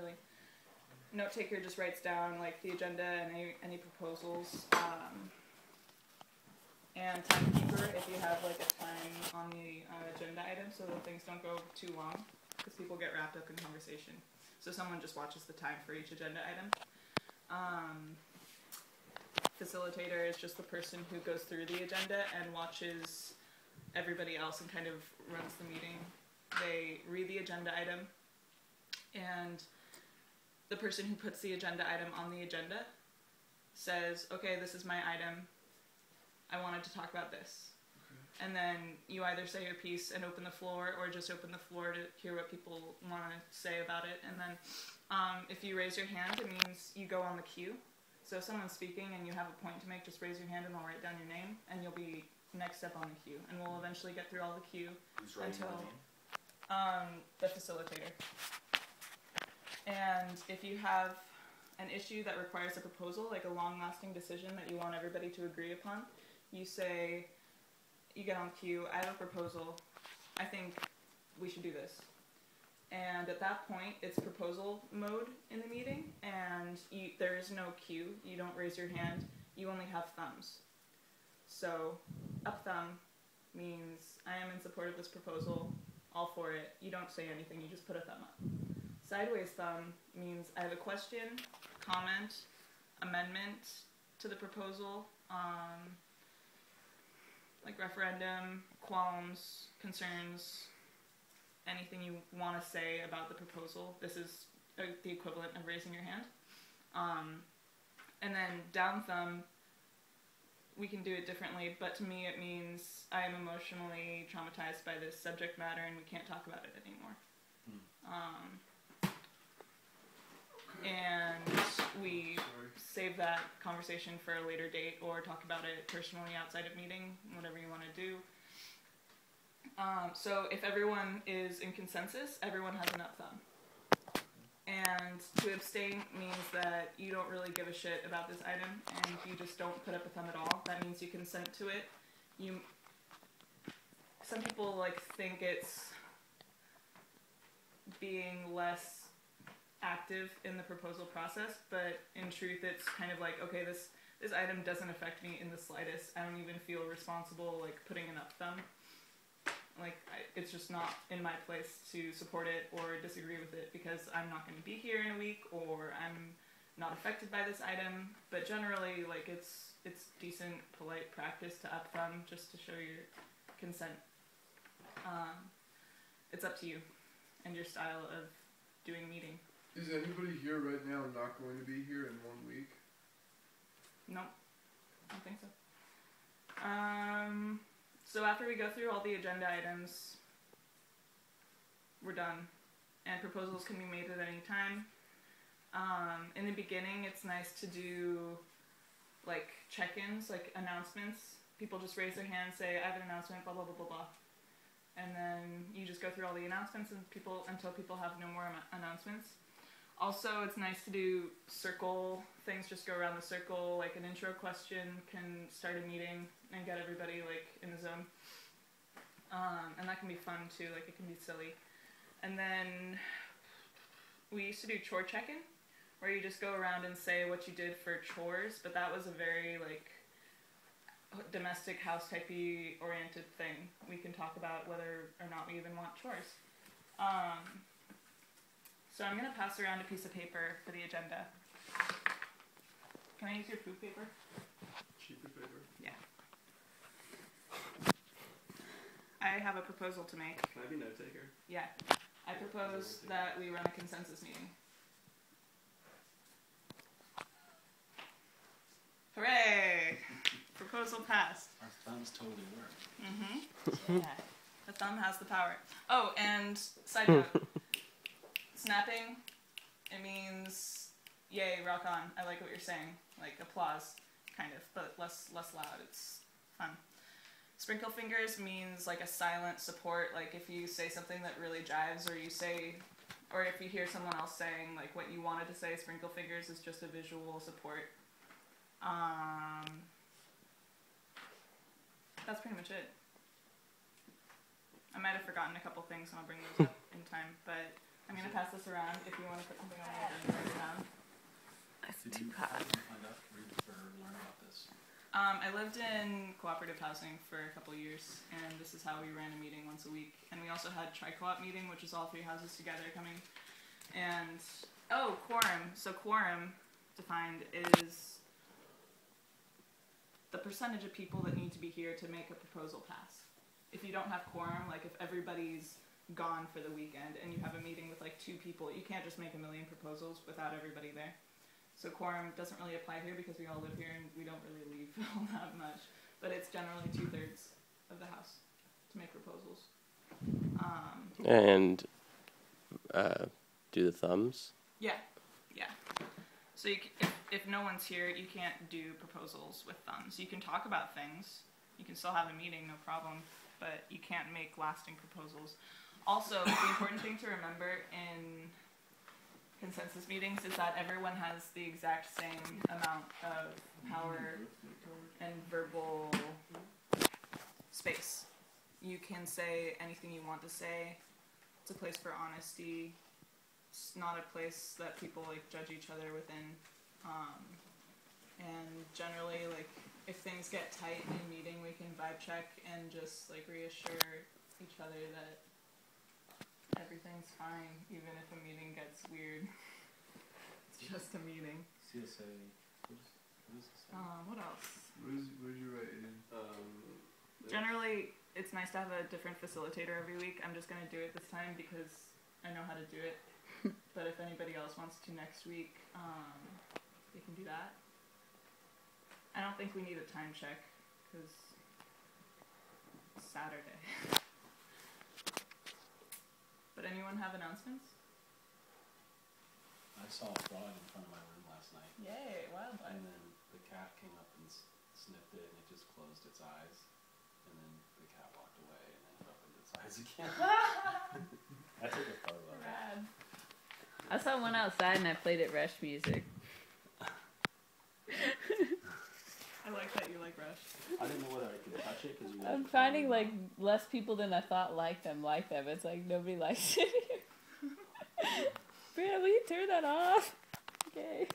really. Note taker just writes down like the agenda and any proposals. And timekeeper if you have like a time on the agenda item so that things don't go too long because people get wrapped up in conversation. So someone just watches the time for each agenda item. Facilitator is just the person who goes through the agenda and watches everybody else and kind of runs the meeting. They read the agenda item, and the person who puts the agenda item on the agenda says, okay, this is my item. I wanted to talk about this. Okay. And then you either say your piece and open the floor or just open the floor to hear what people want to say about it. And then if you raise your hand, it means you go on the queue. So if someone's speaking and you have a point to make, just raise your hand and I'll write down your name and you'll be next up on the queue. And we'll eventually get through all the queue until the facilitator. And if you have an issue that requires a proposal, like a long-lasting decision that you want everybody to agree upon, you say, you get on the queue, I have a proposal, I think we should do this. And at that point, it's proposal mode in the meeting, and there is no queue, you don't raise your hand, you only have thumbs. So, up thumb means, I am in support of this proposal, all for it, you don't say anything, you just put a thumb up. Sideways thumb means I have a question, comment, amendment to the proposal, like referendum, qualms, concerns, anything you want to say about the proposal. This is the equivalent of raising your hand. And then down thumb, we can do it differently, but to me it means I am emotionally traumatized by this subject matter and we can't talk about it anymore. And we save that conversation for a later date or talk about it personally outside of meeting, whatever you want to do. So if everyone is in consensus, everyone has an up thumb. And to abstain means that you don't really give a shit about this item and you just don't put up a thumb at all. That means you consent to it. Some people like think it's being less active in the proposal process, but in truth it's kind of like, okay, this item doesn't affect me in the slightest. I don't even feel responsible like putting an up thumb. Like, it's just not in my place to support it or disagree with it because I'm not going to be here in a week or I'm not affected by this item. But generally, like, it's decent, polite practice to up thumb just to show your consent. It's up to you and your style of doing meeting. Is anybody here right now not going to be here in 1 week? No, I don't think so. So after we go through all the agenda items, we're done. And proposals can be made at any time. In the beginning, it's nice to do like check-ins, like announcements. People just raise their hand, say, I have an announcement, blah, blah, blah, blah, blah. And then you just go through all the announcements until people have no more announcements. Also, it's nice to do circle things, just go around the circle, like an intro question can start a meeting and get everybody like in the zone. And that can be fun too, like it can be silly. And then we used to do chore check-in, where you just go around and say what you did for chores, but that was a very like domestic house type-y oriented thing. We can talk about whether or not we even want chores. So I'm going to pass around a piece of paper for the agenda. Can I use your food paper? Cheaper paper? Yeah. I have a proposal to make. Can I be note taker? Yeah. I propose that we run a consensus meeting. Hooray! Proposal passed. Our thumbs totally work. Mm-hmm. Yeah. The thumb has the power. Oh, and side note. Snapping, it means, yay, rock on, I like what you're saying. Like, applause, kind of, but less loud, it's fun. Sprinkle fingers means, like, a silent support, like, if you say something that really jives, or if you hear someone else saying, like, what you wanted to say, sprinkle fingers is just a visual support. That's pretty much it. I might have forgotten a couple things, and I'll bring those up in time, but I'm gonna pass this around if you want to put something on the agenda right now. It's too hot. Find out, read or learn about this. I lived in cooperative housing for a couple years, and this is how we ran a meeting once a week. And we also had tri-co-op meeting, which is all 3 houses together coming. And, quorum. So quorum, defined, is the percentage of people that need to be here to make a proposal pass. If you don't have quorum, like if everybody's gone for the weekend and you have a meeting with like 2 people, you can't just make a million proposals without everybody there. So quorum doesn't really apply here because we all live here and we don't really leave all that much. But it's generally 2/3 of the house to make proposals. And do the thumbs? Yeah. So if no one's here, you can't do proposals with thumbs. You can talk about things. You can still have a meeting, no problem. But you can't make lasting proposals. Also, the important thing to remember in consensus meetings is that everyone has the exact same amount of power and verbal space. You can say anything you want to say. It's a place for honesty. It's not a place that people like judge each other within. And generally, like, if things get tight in a meeting, we can vibe check and just like reassure each other that everything's fine, even if a meeting gets weird. It's just a meeting. CSA. What is this? What else? What did you write in? Generally, it's nice to have a different facilitator every week. I'm just gonna do it this time because I know how to do it. But if anybody else wants to next week, they can do that. I don't think we need a time check because it's Saturday. But anyone have announcements? I saw a frog in front of my room last night. Yay, wildlife. And then the cat came up and sniffed it, and it just closed its eyes. And then the cat walked away, and then it opened its eyes again. I took a photo of it. Rad. I saw one outside and I played it Rush music. I like that you like Rush. I didn't know whether I could touch it because you. I'm finding like less people than I thought like them. It's like nobody likes it here. Brianna, will you turn that off? Okay.